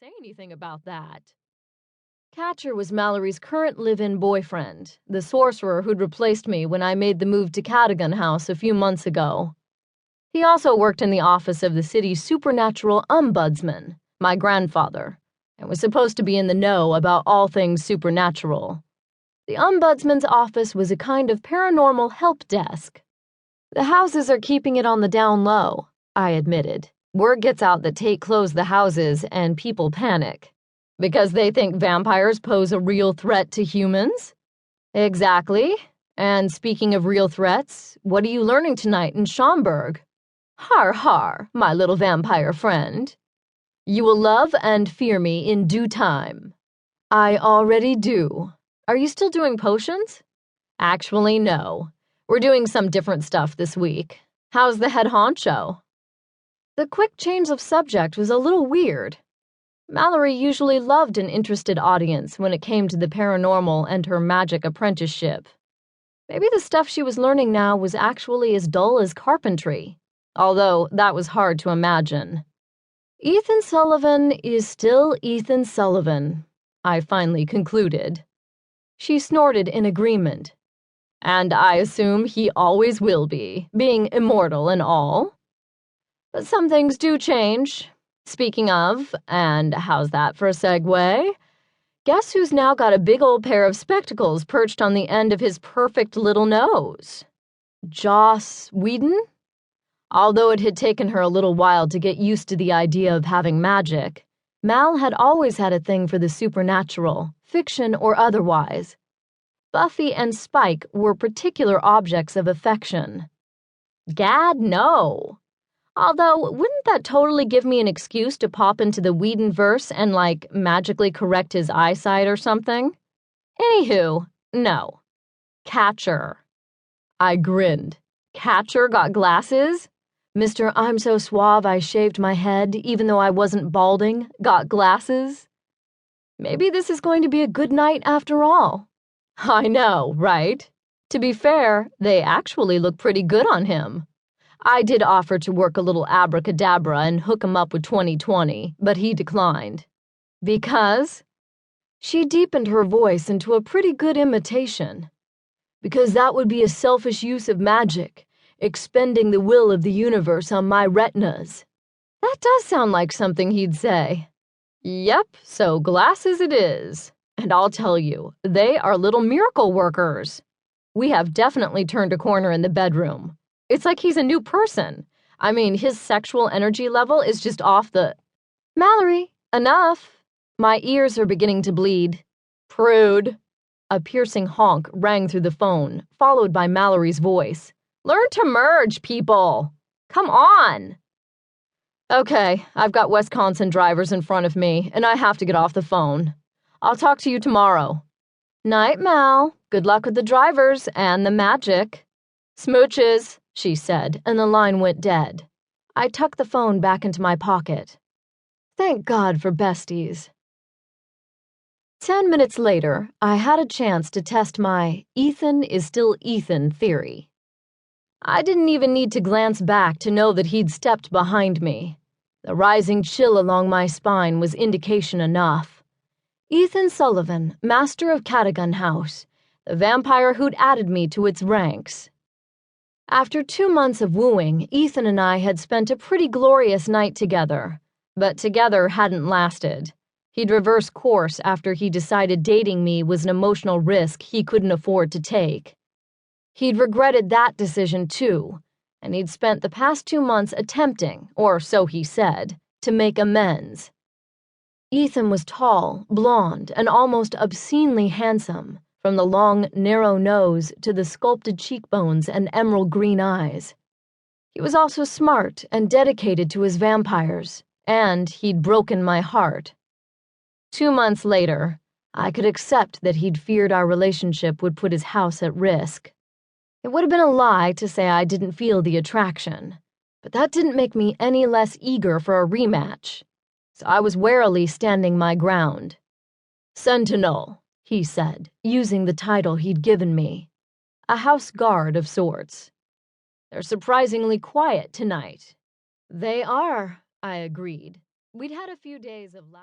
say anything about that. Catcher was Mallory's current live-in boyfriend, the sorcerer who'd replaced me when I made the move to Cadogan House a few months ago. He also worked in the office of the city's supernatural ombudsman, my grandfather, and was supposed to be in the know about all things supernatural. The ombudsman's office was a kind of paranormal help desk. The houses are keeping it on the down low, I admitted. Word gets out that Tate closed the houses and people panic. Because they think vampires pose a real threat to humans? Exactly. And speaking of real threats, what are you learning tonight in Schaumburg? Har har, my little vampire friend. You will love and fear me in due time. I already do. Are you still doing potions? Actually, no. We're doing some different stuff this week. How's the head honcho? The quick change of subject was a little weird. Mallory usually loved an interested audience when it came to the paranormal and her magic apprenticeship. Maybe the stuff she was learning now was actually as dull as carpentry, although that was hard to imagine. Ethan Sullivan is still Ethan Sullivan, I finally concluded. She snorted in agreement. And I assume he always will be, being immortal and all. But some things do change. Speaking of, and how's that for a segue? Guess who's now got a big old pair of spectacles perched on the end of his perfect little nose? Joss Whedon? Although it had taken her a little while to get used to the idea of having magic, Mal had always had a thing for the supernatural, fiction or otherwise. Buffy and Spike were particular objects of affection. Gad, no. Although, wouldn't that totally give me an excuse to pop into the Whedon-verse and, magically correct his eyesight or something? Anywho, no. Catcher. I grinned. Catcher got glasses? Mr. I'm so suave I shaved my head, even though I wasn't balding, got glasses? Maybe this is going to be a good night after all. I know, right? To be fair, they actually look pretty good on him. I did offer to work a little abracadabra and hook him up with 20/20, but he declined. Because? She deepened her voice into a pretty good imitation. Because that would be a selfish use of magic, expending the will of the universe on my retinas. That does sound like something he'd say. Yep, so glasses it is. And I'll tell you, they are little miracle workers. We have definitely turned a corner in the bedroom. It's like he's a new person. I mean, his sexual energy level is just off the... Mallory, enough. My ears are beginning to bleed. Prude. A piercing honk rang through the phone, followed by Mallory's voice. Learn to merge, people. Come on. Okay, I've got Wisconsin drivers in front of me, and I have to get off the phone. I'll talk to you tomorrow. Night, Mal. Good luck with the drivers and the magic. Smooches, she said, and the line went dead. I tucked the phone back into my pocket. Thank God for besties. 10 minutes later, I had a chance to test my Ethan is still Ethan theory. I didn't even need to glance back to know that he'd stepped behind me. The rising chill along my spine was indication enough. Ethan Sullivan, master of Cadogan House, the vampire who'd added me to its ranks. After 2 months of wooing, Ethan and I had spent a pretty glorious night together, but together hadn't lasted. He'd reversed course after he decided dating me was an emotional risk he couldn't afford to take. He'd regretted that decision too, and he'd spent the past 2 months attempting, or so he said, to make amends. Ethan was tall, blonde, and almost obscenely handsome, from the long, narrow nose to the sculpted cheekbones and emerald green eyes. He was also smart and dedicated to his vampires, and he'd broken my heart. 2 months later, I could accept that he'd feared our relationship would put his house at risk. It would have been a lie to say I didn't feel the attraction, but that didn't make me any less eager for a rematch, so I was warily standing my ground. Sentinel, he said, using the title he'd given me. A house guard of sorts. They're surprisingly quiet tonight. They are, I agreed. We'd had a few days of